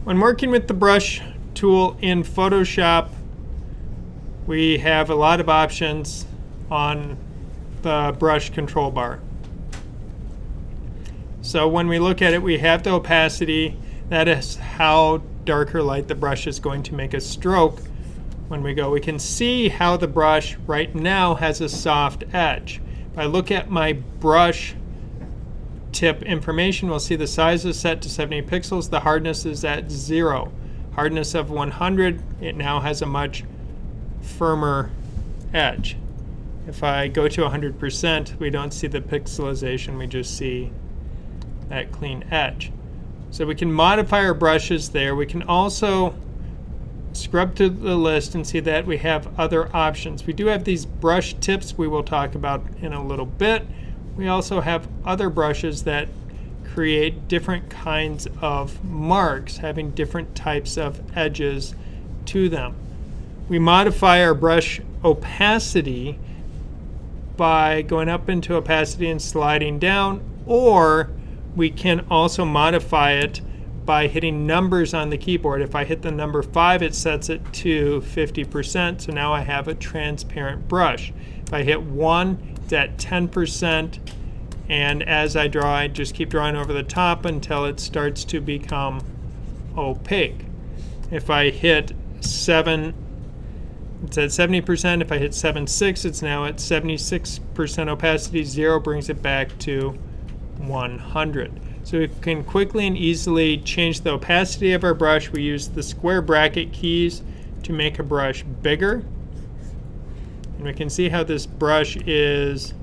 When working with the brush tool in Photoshop, we have a lot of options on the brush control bar. So when we look at it, we have the opacity. That is how dark or light the brush is going to make a stroke. When we go, we can see how the brush right now has a soft edge. If I look at my brush tip information, we'll see the size is set to 70 pixels. The hardness is at 0. Hardness of 100, it now has a much firmer edge. If I go to 100%, we don't see the pixelization, we just see that clean edge. So we can modify our brushes there. We can also scrub to the list and see that we have other options. We do have these brush tips we will talk about in a little bit. We also have other brushes that create different kinds of marks, having different types of edges to them. We modify our brush opacity by going up into opacity and sliding down, or we can also modify it by hitting numbers on the keyboard. If I hit the number 5, it sets it to 50%, so now I have a transparent brush. If I hit 1, it's at 10%, and as I draw, I just keep drawing over the top until it starts to become opaque. If I hit 7, it's at 70%. If I hit 7.6, it's now at 76% opacity. 0 brings it back to 100. So we can quickly and easily change the opacity of our brush. We use the square bracket keys to make a brush bigger. And we can see how this brush is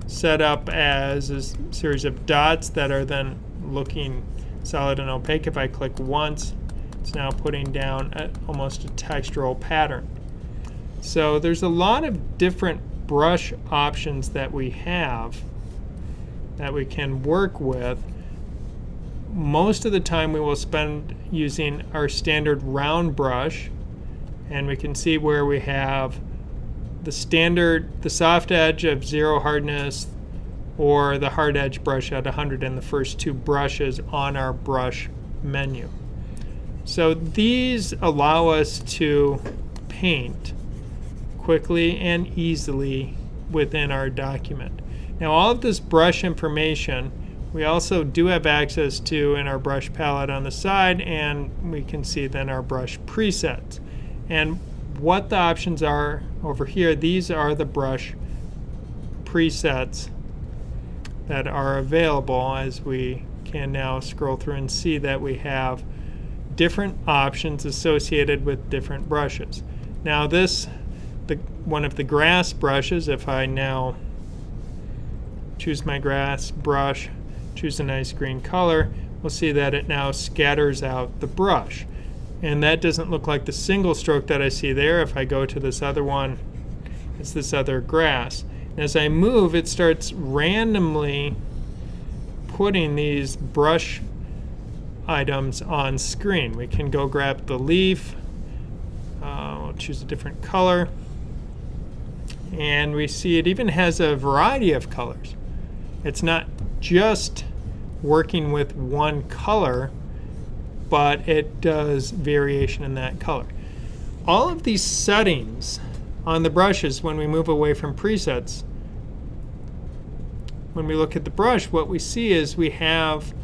set up as a series of dots that are then looking solid and opaque. If I click once, it's now putting down almost a textural pattern. So there's a lot of different brush options that we have that we can work with. Most of the time we will spend using our standard round brush, and we can see where we have the standard, the soft edge of 0 hardness, or the hard edge brush at 100 in the first 2 brushes on our brush menu. So these allow us to paint quickly and easily within our document. Now all of this brush information we also do have access to in our brush palette on the side, and we can see then our brush presets. And what the options are over here, these are the brush presets that are available, as we can now scroll through and see that we have different options associated with different brushes. Now this, one of the grass brushes, if I now choose my grass brush, choose a nice green color, we'll see that it now scatters out the brush. And that doesn't look like the single stroke that I see there. If I go to this other one, it's this other grass. And as I move, it starts randomly putting these brush items on screen. We can go grab the leaf, we'll choose a different color, and we see it even has a variety of colors. It's not just working with one color, but it does variation in that color. All of these settings on the brushes, when we move away from presets, when we look at the brush, what we see is we have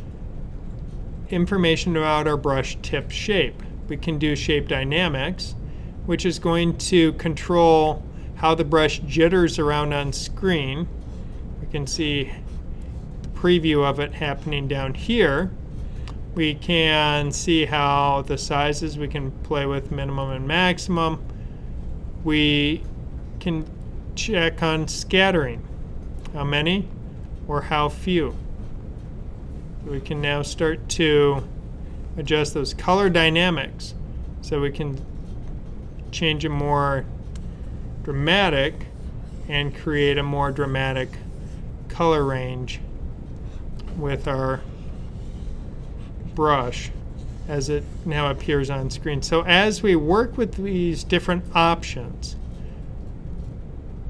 information about our brush tip shape. We can do shape dynamics, which is going to control how the brush jitters around on screen. We can see the preview of it happening down here. We can see how the sizes, we can play with minimum and maximum. We can check on scattering, how many or how few. We can now start to adjust those color dynamics, so we can change a more dramatic and create a more dramatic color range with our brush as it now appears on screen. So as we work with these different options,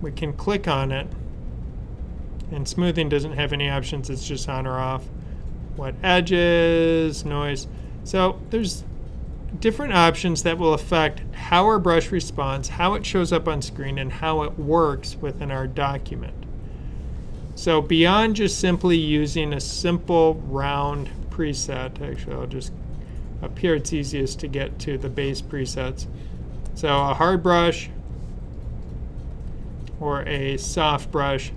we can click on it, and smoothing doesn't have any options, it's just on or off. What edges, noise. So there's different options that will affect how our brush responds, how it shows up on screen, and how it works within our document. So beyond just simply using a simple round preset, actually I'll just, up here it's easiest to get to the base presets. So a hard brush or a soft brush,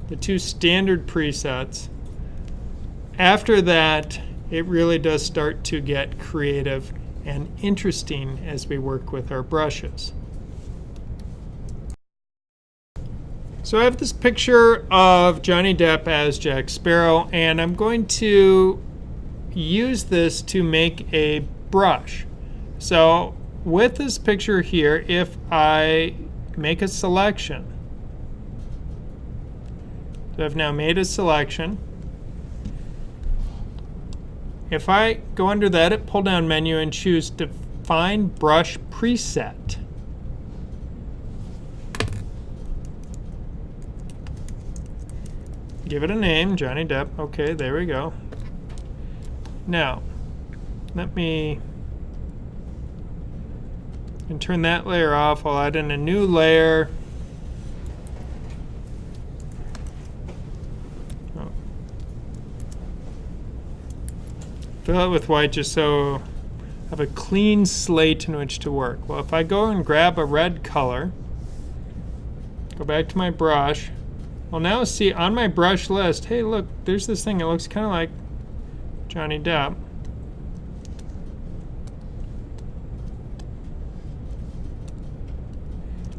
the two standard presets. After that, it really does start to get creative and interesting as we work with our brushes. So I have this picture of Johnny Depp as Jack Sparrow, and I'm going to use this to make a brush. So with this picture here, if I make a selection, so I've now made a selection. If I go under the Edit pull-down menu and choose Define Brush Preset, give it a name, Johnny Depp. Okay, there we go. Now, let me turn that layer off. I'll add in a new layer. Fill it with white just so I have a clean slate in which to work. Well, if I go and grab a red color, go back to my brush, well, now see on my brush list, hey, look, there's this thing. It looks kind of like Johnny Depp.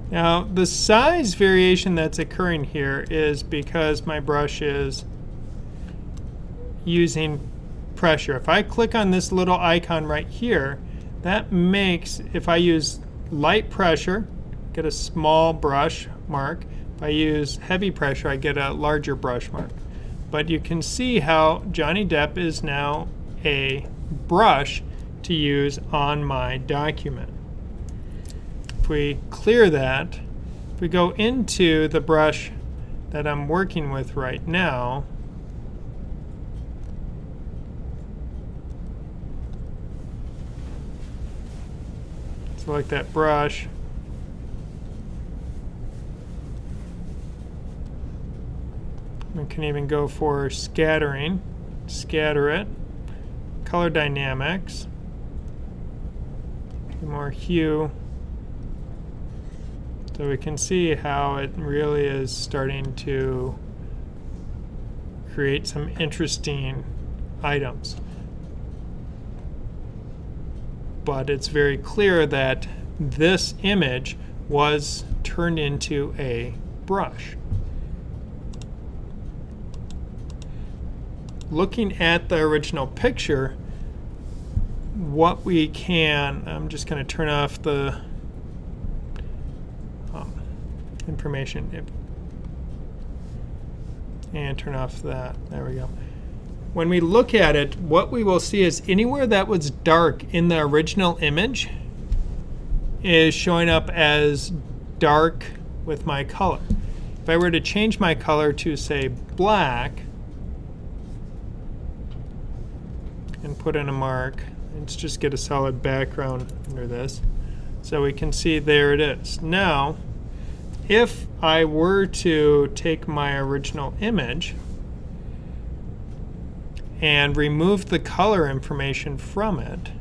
Now, the size variation that's occurring here is because my brush is using pressure. If I click on this little icon right here, that makes, if I use light pressure, get a small brush mark. If I use heavy pressure, I get a larger brush mark. But you can see how Johnny Depp is now a brush to use on my document. If we clear that, if we go into the brush that I'm working with right now, select that brush. We can even go for scattering, scatter it, color dynamics, more hue, so we can see how it really is starting to create some interesting items. But it's very clear that this image was turned into a brush. Looking at the original picture, what we can, I'm just going to turn off the information and turn off that. There we go. When we look at it, what we will see is anywhere that was dark in the original image is showing up as dark with my color. If I were to change my color to, say, black, and put in a mark, let's just get a solid background under this, so we can see there it is. Now, if I were to take my original image and remove the color information from it,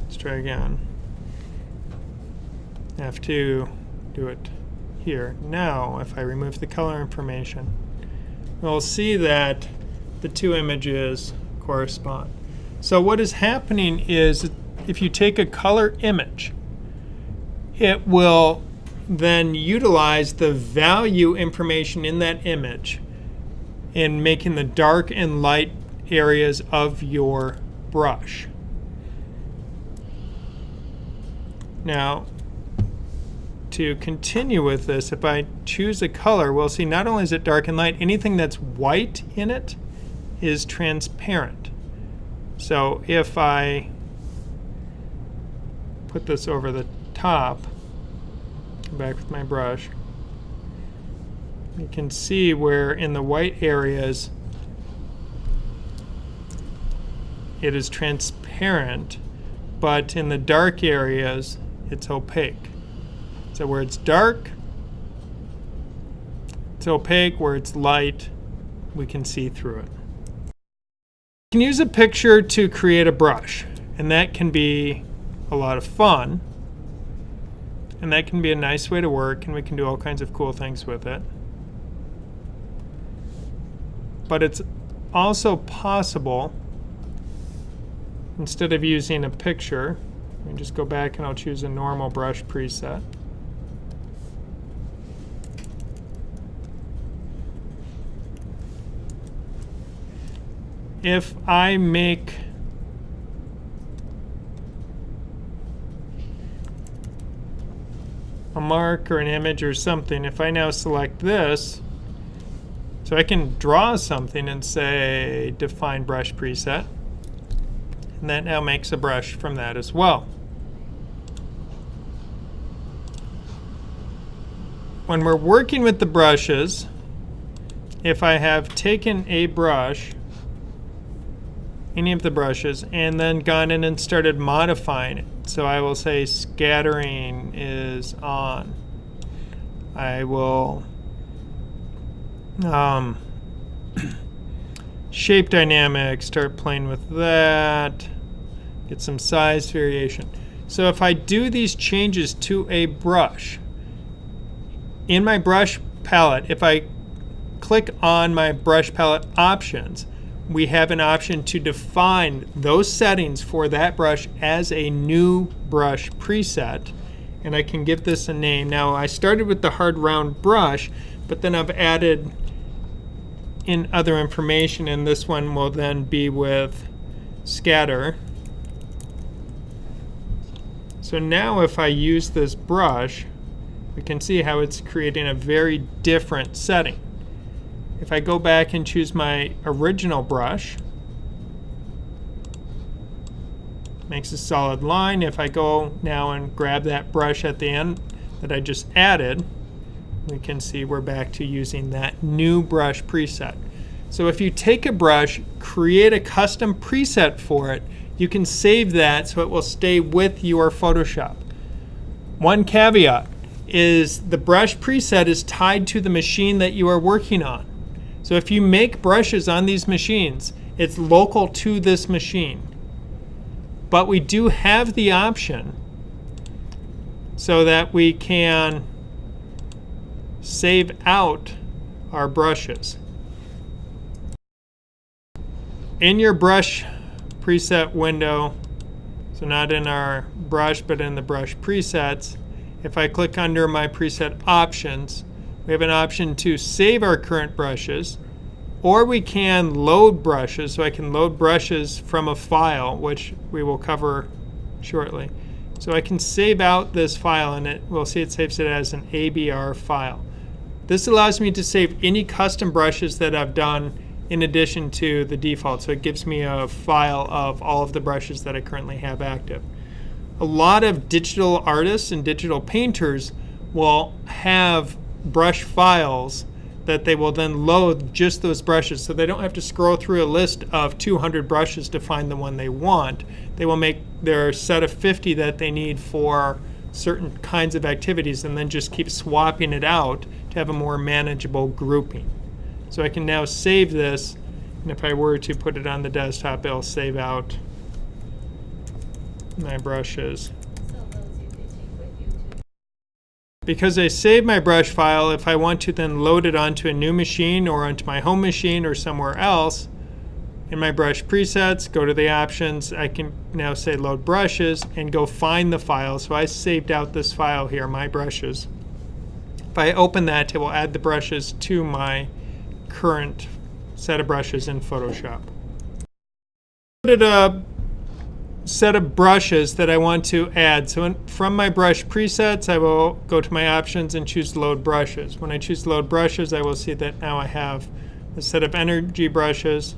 let's try again. I have to do it here. Now, if I remove the color information, we'll see that the two images correspond. So what is happening is if you take a color image, it will then utilize the value information in that image in making the dark and light areas of your brush. Now, to continue with this, if I choose a color, we'll see not only is it dark and light, anything that's white in it is transparent. So if I put this over the top, go back with my brush, you can see where in the white areas it is transparent, but in the dark areas it's opaque. So where it's dark, it's opaque. Where it's light, we can see through it. You can use a picture to create a brush, and that can be a lot of fun, and that can be a nice way to work, and we can do all kinds of cool things with it. But it's also possible, instead of using a picture, let me just go back and I'll choose a normal brush preset. If I make a mark or an image or something, if I now select this, so I can draw something and say define brush preset, and that now makes a brush from that as well. When we're working with the brushes, if I have taken a brush, any of the brushes, and then gone in and started modifying it, so I will say scattering is on. I will shape dynamics, start playing with that, get some size variation. So if I do these changes to a brush, in my brush palette, if I click on my brush palette options, we have an option to define those settings for that brush as a new brush preset, and I can give this a name. Now I started with the hard round brush, but then I've added in other information, and this one will then be with scatter. So now if I use this brush, we can see how it's creating a very different setting. If I go back and choose my original brush, makes a solid line. If I go now and grab that brush at the end that I just added, we can see we're back to using that new brush preset. So if you take a brush, create a custom preset for it, you can save that so it will stay with your Photoshop. One caveat is the brush preset is tied to the machine that you are working on. So if you make brushes on these machines, it's local to this machine. But we do have the option so that we can save out our brushes. In your brush preset window, so not in our brush but in the brush presets, if I click under my preset options, we have an option to save our current brushes, or we can load brushes. So I can load brushes from a file, which we will cover shortly. So I can save out this file, and we'll see it saves it as an ABR file. This allows me to save any custom brushes that I've done in addition to the default. So it gives me a file of all of the brushes that I currently have active. A lot of digital artists and digital painters will have brush files that they will then load just those brushes, so they don't have to scroll through a list of 200 brushes to find the one they want. They will make their set of 50 that they need for certain kinds of activities and then just keep swapping it out to have a more manageable grouping. So I can now save this, and if I were to put it on the desktop, it'll save out my brushes. Because I saved my brush file, if I want to then load it onto a new machine or onto my home machine or somewhere else, in my brush presets, go to the options, I can now say load brushes and go find the file. So I saved out this file here, my brushes. If I open that, it will add the brushes to my current set of brushes in Photoshop. I added a set of brushes that I want to add. So from my brush presets, I will go to my options and choose load brushes. When I choose load brushes, I will see that now I have a set of energy brushes.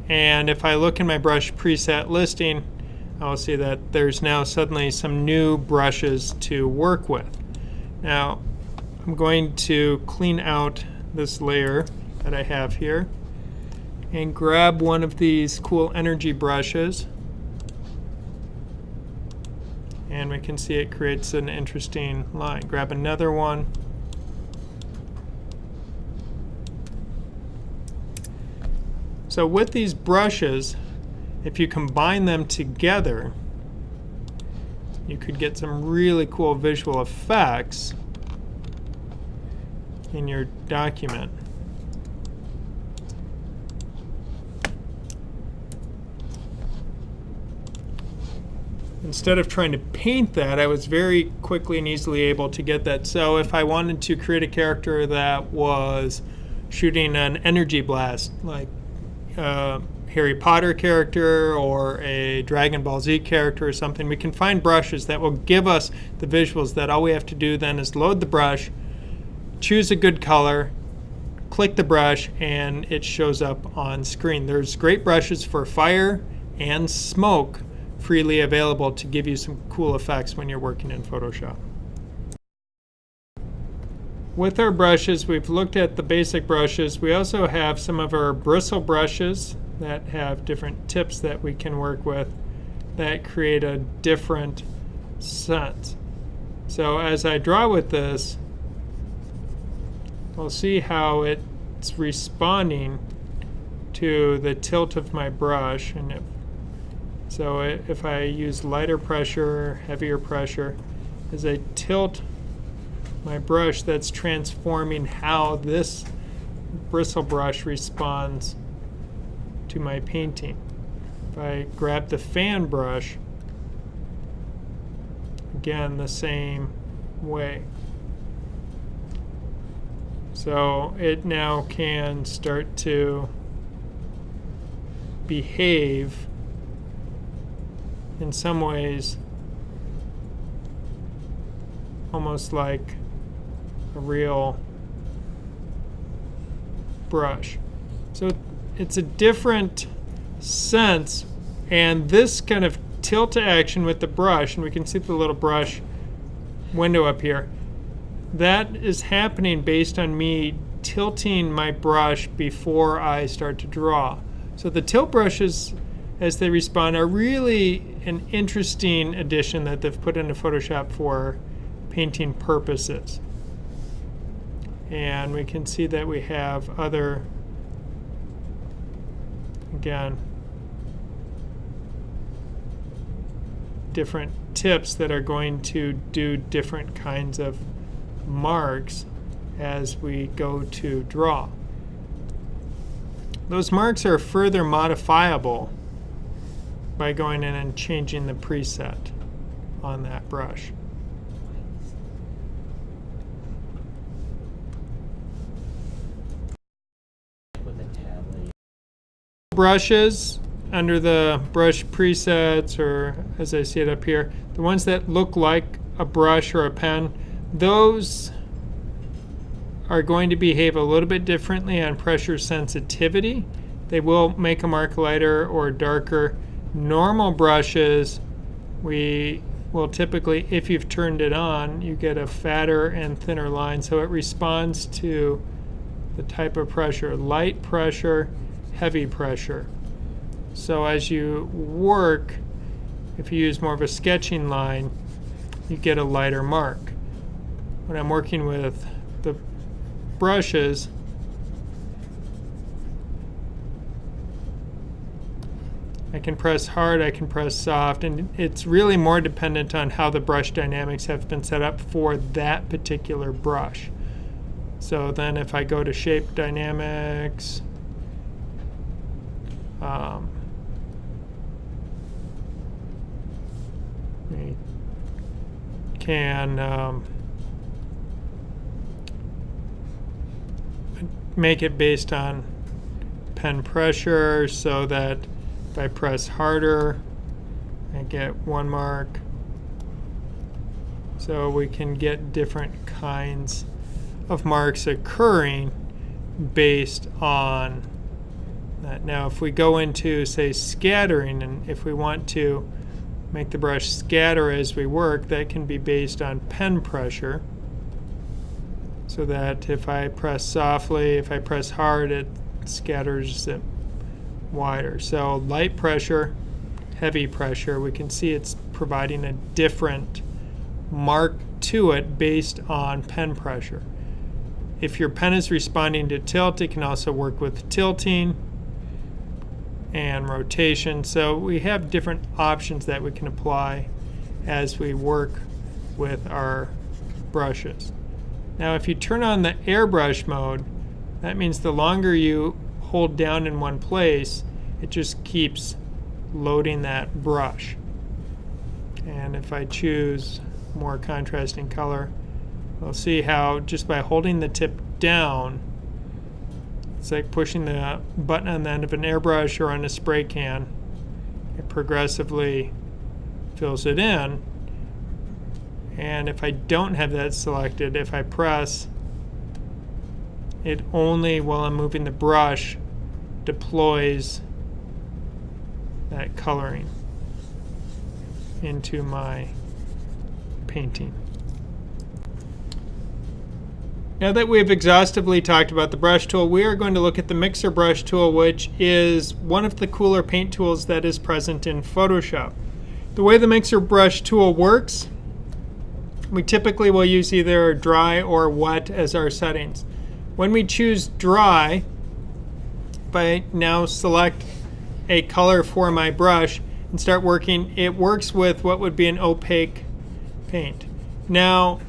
And if I look in my brush preset listing, I will see that there's now suddenly some new brushes to work with. Now, I'm going to clean out this layer that I have here and grab one of these cool energy brushes, and we can see it creates an interesting line. Grab another one. So with these brushes, if you combine them together, you could get some really cool visual effects in your document. Instead of trying to paint that, I was very quickly and easily able to get that. So if I wanted to create a character that was shooting an energy blast, like a Harry Potter character or a Dragon Ball Z character or something, we can find brushes that will give us the visuals that all we have to do then is load the brush, choose a good color, click the brush, and it shows up on screen. There's great brushes for fire and smoke freely available to give you some cool effects when you're working in Photoshop. With our brushes, we've looked at the basic brushes. We also have some of our bristle brushes that have different tips that we can work with that create a different sense. So as I draw with this, we'll see how it's responding to the tilt of my brush. And if I use lighter pressure, heavier pressure, as I tilt my brush, that's transforming how this bristle brush responds to my painting. If I grab the fan brush, again, the same way. So it now can start to behave in some ways almost like a real brush. So it's a different sense, and this kind of tilt action with the brush, and we can see the little brush window up here, that is happening based on me tilting my brush before I start to draw. So the tilt brushes, as they respond, are really an interesting addition that they've put into Photoshop for painting purposes. And we can see that we have other, again, different tips that are going to do different kinds of marks as we go to draw. Those marks are further modifiable by going in and changing the preset on that brush. Brushes under the brush presets, or as I see it up here, the ones that look like a brush or a pen, those are going to behave a little bit differently on pressure sensitivity. They will make a mark lighter or darker. Normal brushes, we will typically, if you've turned it on, you get a fatter and thinner line, so it responds to the type of pressure, light pressure, heavy pressure. So as you work, if you use more of a sketching line, you get a lighter mark. When I'm working with the brushes, I can press hard, I can press soft, and it's really more dependent on how the brush dynamics have been set up for that particular brush. So then if I go to shape dynamics, we can make it based on pen pressure, so that if I press harder, I get one mark. So we can get different kinds of marks occurring based on that. Now if we go into, say, scattering, and if we want to make the brush scatter as we work, that can be based on pen pressure. so that if I press softly, if I press hard, it scatters it wider. So light pressure, heavy pressure, we can see it's providing a different mark to it based on pen pressure. If your pen is responding to tilt, it can also work with tilting and rotation. So we have different options that we can apply as we work with our brushes. Now if you turn on the airbrush mode, that means the longer you hold down in one place, it just keeps loading that brush. And if I choose more contrasting color, we'll see how just by holding the tip down, it's like pushing the button on the end of an airbrush or on a spray can. It progressively fills it in. And if I don't have that selected, if I press, it only while I'm moving the brush deploys that coloring into my painting. Now that we've exhaustively talked about the brush tool, we are going to look at the mixer brush tool, which is one of the cooler paint tools that is present in Photoshop. The way the mixer brush tool works, we typically will use either dry or wet as our settings. When we choose dry, if I now select a color for my brush and start working, it works with what would be an opaque paint. Now,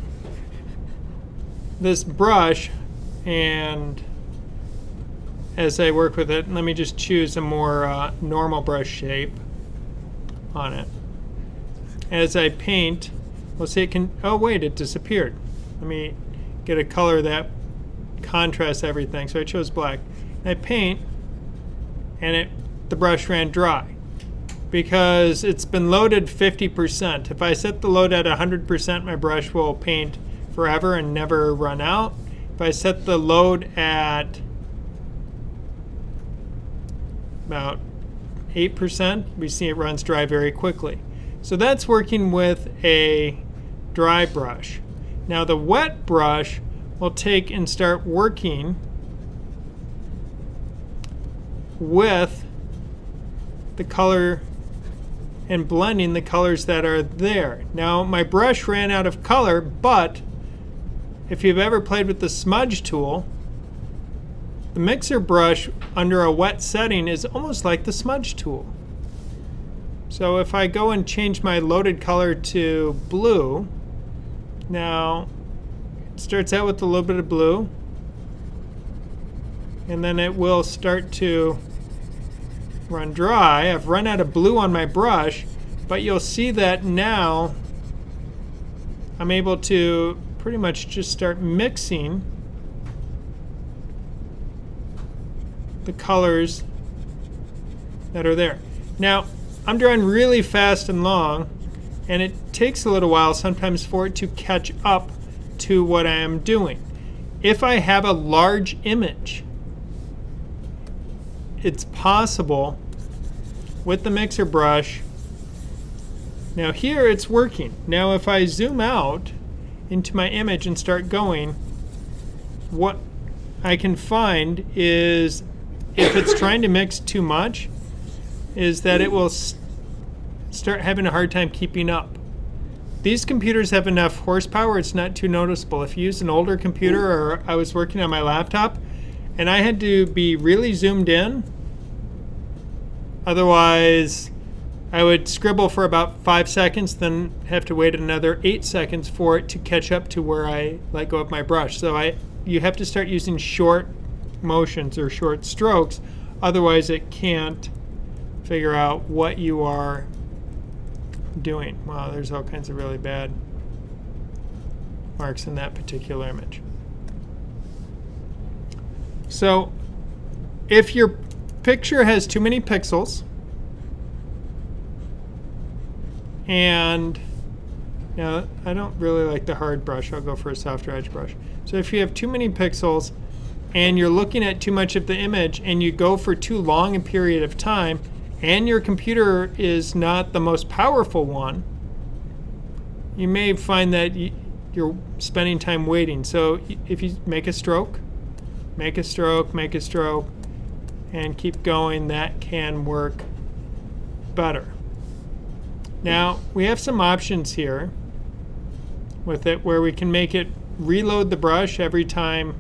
this brush, and as I work with it, let me just choose a more normal brush shape on it. As I paint, we'll see it can, oh wait, it disappeared. Let me get a color that contrasts everything. So I chose black. I paint, and the brush ran dry because it's been loaded 50%. If I set the load at 100%, my brush will paint forever and never run out. If I set the load at about 8%, we see it runs dry very quickly. So that's working with a dry brush. Now the wet brush will take and start working with the color and blending the colors that are there. Now my brush ran out of color, but if you've ever played with the smudge tool, the mixer brush under a wet setting is almost like the smudge tool. So if I go and change my loaded color to blue, now it starts out with a little bit of blue, and then it will start to run dry. I've run out of blue on my brush, but you'll see that now I'm able to pretty much just start mixing the colors that are there. Now, I'm drawing really fast and long, and it takes a little while sometimes for it to catch up to what I am doing. If I have a large image, it's possible with the mixer brush. Now here it's working. Now if I zoom out into my image and start going, what I can find is if it's trying to mix too much, is that it will start having a hard time keeping up. These computers have enough horsepower, it's not too noticeable. If you use an older computer, or I was working on my laptop and I had to be really zoomed in, otherwise I would scribble for about 5 seconds, then have to wait another 8 seconds for it to catch up to where I let go of my brush. So you have to start using short motions or short strokes, otherwise it can't figure out what you are doing. Wow, there's all kinds of really bad marks in that particular image. So if your picture has too many pixels, and now I don't really like the hard brush, I'll go for a softer edge brush. So if you have too many pixels and you're looking at too much of the image and you go for too long a period of time, and your computer is not the most powerful one, you may find that you're spending time waiting. So if you make a stroke, make a stroke, make a stroke, and keep going, that can work better. Now, we have some options here with it where we can make it reload the brush every time,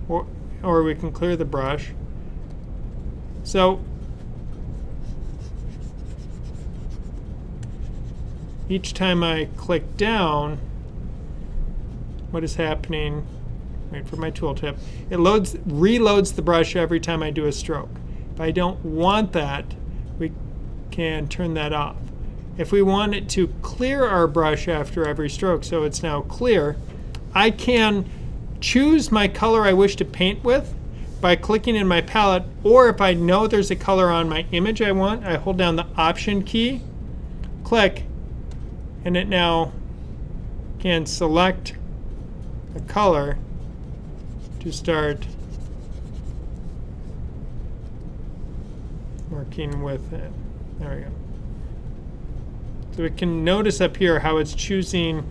or we can clear the brush. So each time I click down, what is happening? Wait for my tooltip. It reloads the brush every time I do a stroke. If I don't want that, we can turn that off. If we want it to clear our brush after every stroke, so it's now clear, I can choose my color I wish to paint with by clicking in my palette, or if I know there's a color on my image I want, I hold down the Option key, click, and it now can select a color to start working with it. There we go. So we can notice up here how it's choosing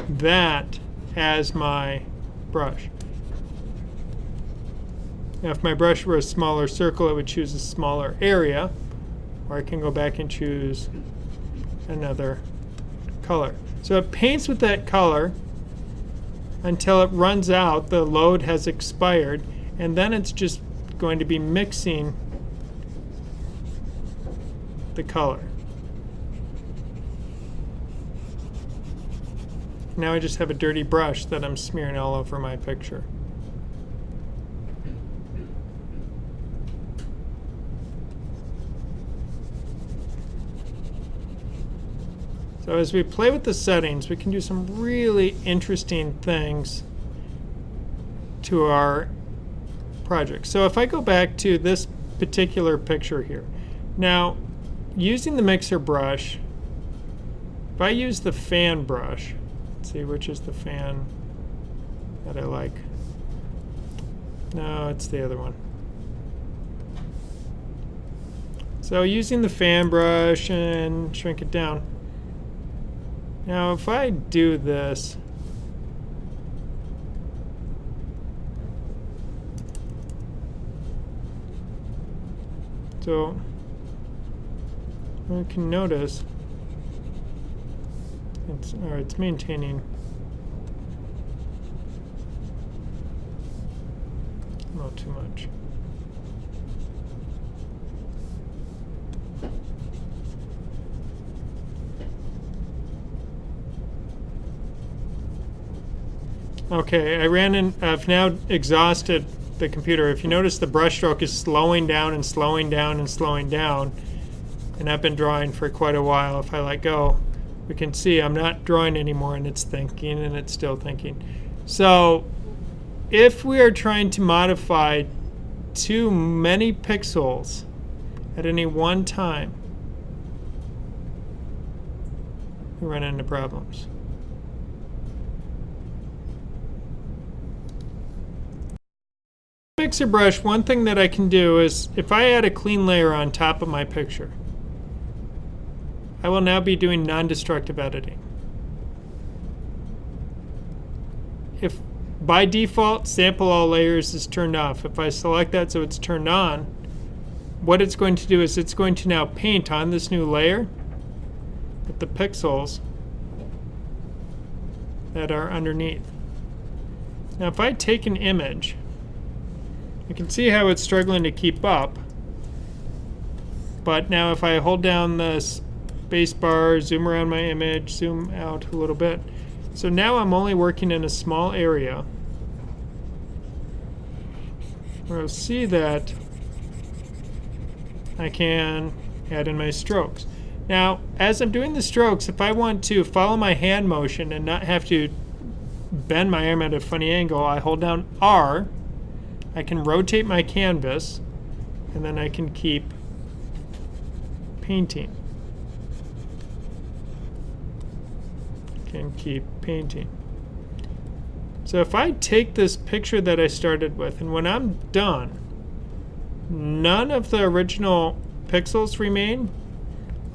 that as my brush. Now if my brush were a smaller circle, it would choose a smaller area, or I can go back and choose another color. So it paints with that color until it runs out, the load has expired, and then it's just going to be mixing the color. Now I just have a dirty brush that I'm smearing all over my picture. So as we play with the settings, we can do some really interesting things to our project. So if I go back to this particular picture here, now using the mixer brush, if I use the fan brush, let's see which is the fan that I like. No, it's the other one. So using the fan brush and shrink it down. Now if I do this, so we can notice it's maintaining not too much. Okay, I've now exhausted the computer. If you notice, the brush stroke is slowing down and slowing down and slowing down, and I've been drawing for quite a while. If I let go, we can see I'm not drawing anymore, and it's thinking, and it's still thinking. So if we are trying to modify too many pixels at any one time, we run into problems. Mixer brush, one thing that I can do is if I add a clean layer on top of my picture, I will now be doing non-destructive editing. If by default sample all layers is turned off, if I select that so it's turned on, what it's going to do is it's going to now paint on this new layer with the pixels that are underneath. Now if I take an image, you can see how it's struggling to keep up. But now if I hold down the space bar, zoom around my image, zoom out a little bit. So now I'm only working in a small area where I'll see that I can add in my strokes. Now, as I'm doing the strokes, if I want to follow my hand motion and not have to bend my arm at a funny angle, I hold down R. I can rotate my canvas, and then I can keep painting. So if I take this picture that I started with, and when I'm done, none of the original pixels remain.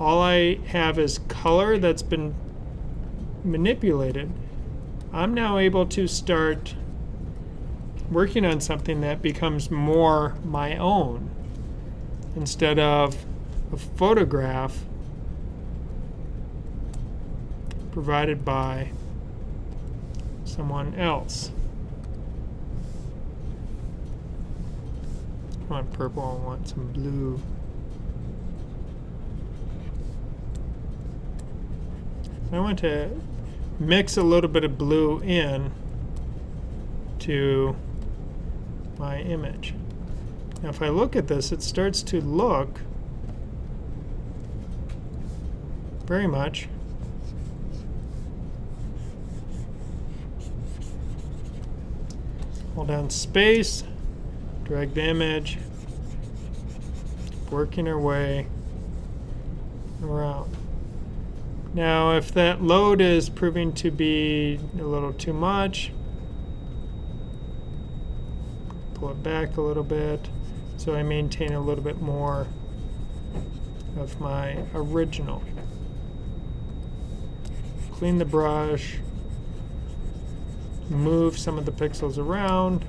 All I have is color that's been manipulated. I'm now able to start working on something that becomes more my own instead of a photograph provided by someone else. I want purple, I want some blue. I want to mix a little bit of blue in to my image. Now if I look at this, it starts to look very much hold down space, drag the image, working our way around. Now if that load is proving to be a little too much, pull it back a little bit so I maintain a little bit more of my original. Clean the brush, move some of the pixels around.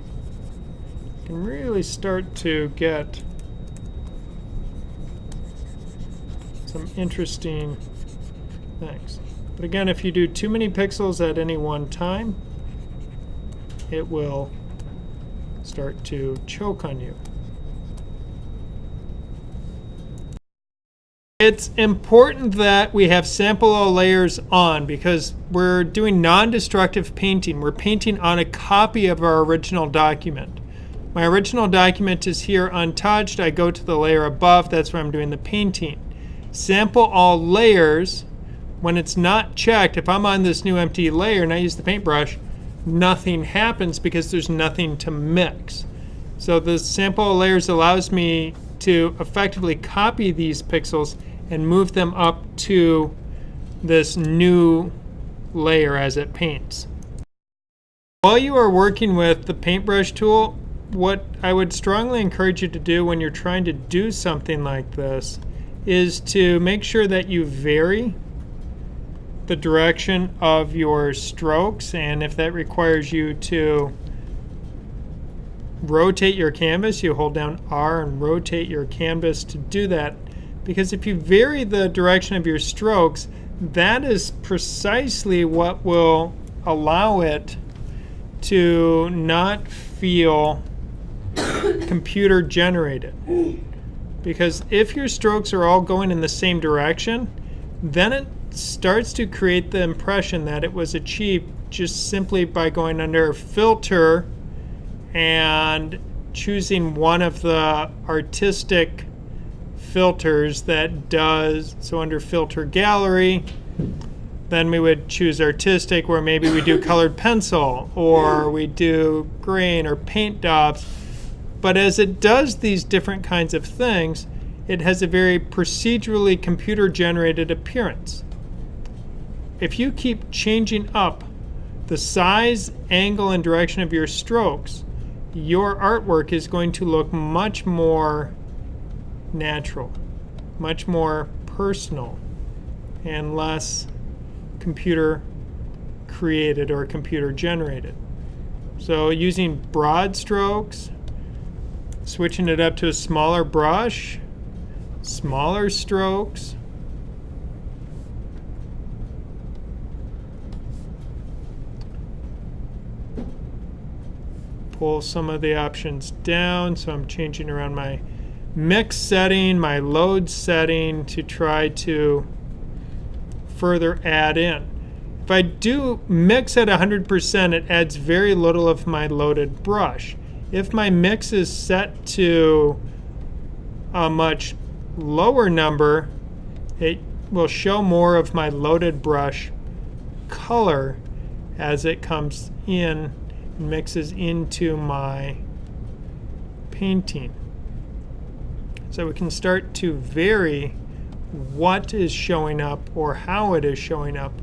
You can really start to get some interesting things. But again, if you do too many pixels at any one time, it will start to choke on you. It's important that we have sample all layers on because we're doing non-destructive painting. We're painting on a copy of our original document. My original document is here untouched. I go to the layer above. That's where I'm doing the painting. Sample all layers, when it's not checked, if I'm on this new empty layer and I use the paintbrush, nothing happens because there's nothing to mix. So the sample all layers allows me to effectively copy these pixels and move them up to this new layer as it paints. While you are working with the paintbrush tool, what I would strongly encourage you to do when you're trying to do something like this is to make sure that you vary the direction of your strokes, and if that requires you to rotate your canvas, you hold down R and rotate your canvas to do that. Because if you vary the direction of your strokes, that is precisely what will allow it to not feel computer generated. Because if your strokes are all going in the same direction, then it starts to create the impression that it was achieved just simply by going under filter and choosing one of the artistic filters that does, so under filter gallery, then we would choose artistic, where maybe we do colored pencil or we do grain or paint daubs. But as it does these different kinds of things, it has a very procedurally computer generated appearance. If you keep changing up the size, angle, and direction of your strokes, your artwork is going to look much more natural, much more personal, and less computer created or computer generated. So using broad strokes, switching it up to a smaller brush, smaller strokes, pull some of the options down, so I'm changing around my mix setting, my load setting to try to further add in. If I do mix at 100%, it adds very little of my loaded brush. If my mix is set to a much lower number, it will show more of my loaded brush color as it comes in and mixes into my painting. So we can start to vary what is showing up or how it is showing up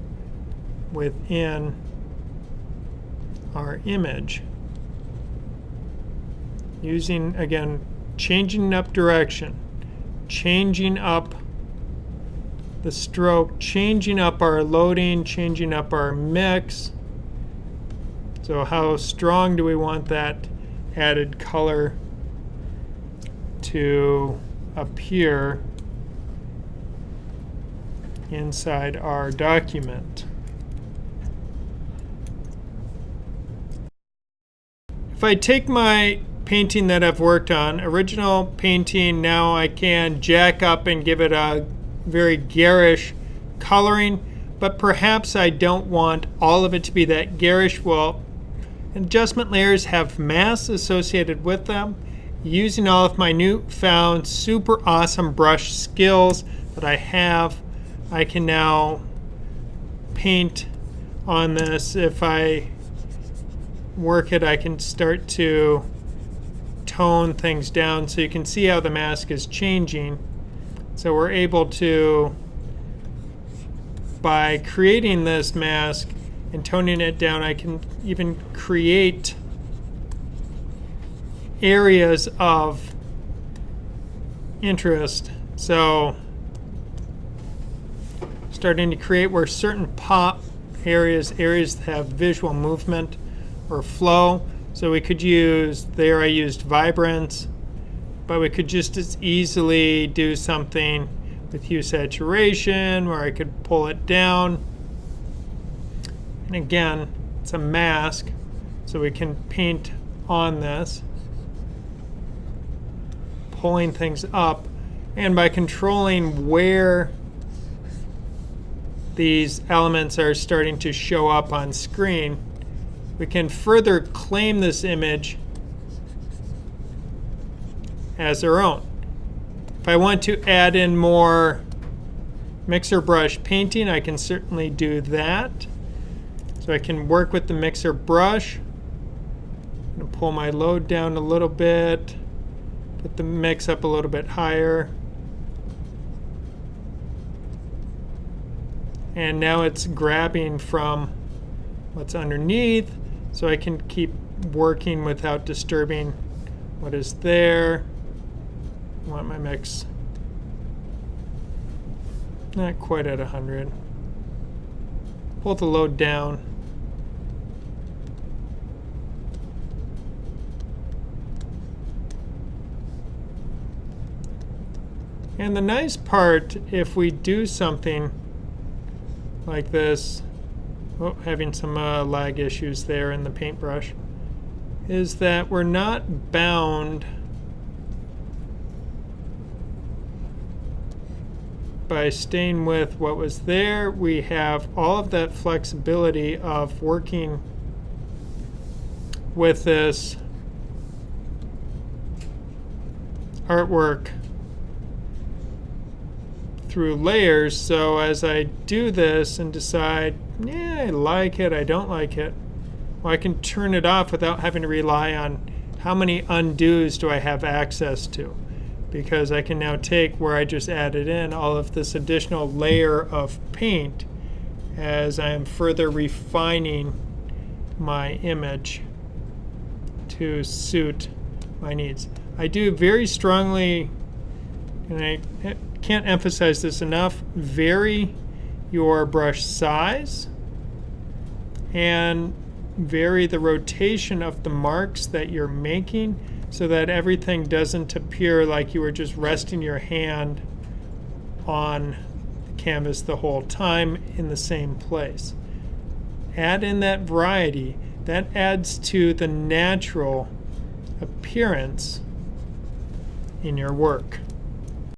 within our image. Using, again, changing up direction, changing up the stroke, changing up our loading, changing up our mix, So how strong do we want that added color to appear inside our document? If I take my painting that I've worked on, original painting, now I can jack up and give it a very garish coloring, but perhaps I don't want all of it to be that garish. Well, adjustment layers have masks associated with them. Using all of my newfound super awesome brush skills that I have, I can now paint on this. If I work it, I can start to tone things down so you can see how the mask is changing. So we're able to, by creating this mask and toning it down, I can even create areas of interest. So starting to create where certain pop areas that have visual movement or flow. So we could use, there I used vibrance, but we could just as easily do something with hue saturation where I could pull it down. And again, it's a mask, so we can paint on this, pulling things up, and by controlling where these elements are starting to show up on screen, we can further claim this image as our own. If I want to add in more mixer brush painting, I can certainly do that. So I can work with the mixer brush. I'm going to pull my load down a little bit, put the mix up a little bit higher. And now it's grabbing from what's underneath, so I can keep working without disturbing what is there. I want my mix not quite at 100. Pull the load down. And the nice part, if we do something like this, having some lag issues there in the paintbrush, is that we're not bound by staying with what was there. We have all of that flexibility of working with this artwork through layers. So as I do this and decide, yeah, I like it, I don't like it, well, I can turn it off without having to rely on how many undos do I have access to, because I can now take where I just added in all of this additional layer of paint as I am further refining my image to suit my needs. I do very strongly, and I can't emphasize this enough, vary your brush size and vary the rotation of the marks that you're making so that everything doesn't appear like you were just resting your hand on the canvas the whole time in the same place. Add in that variety. That adds to the natural appearance in your work.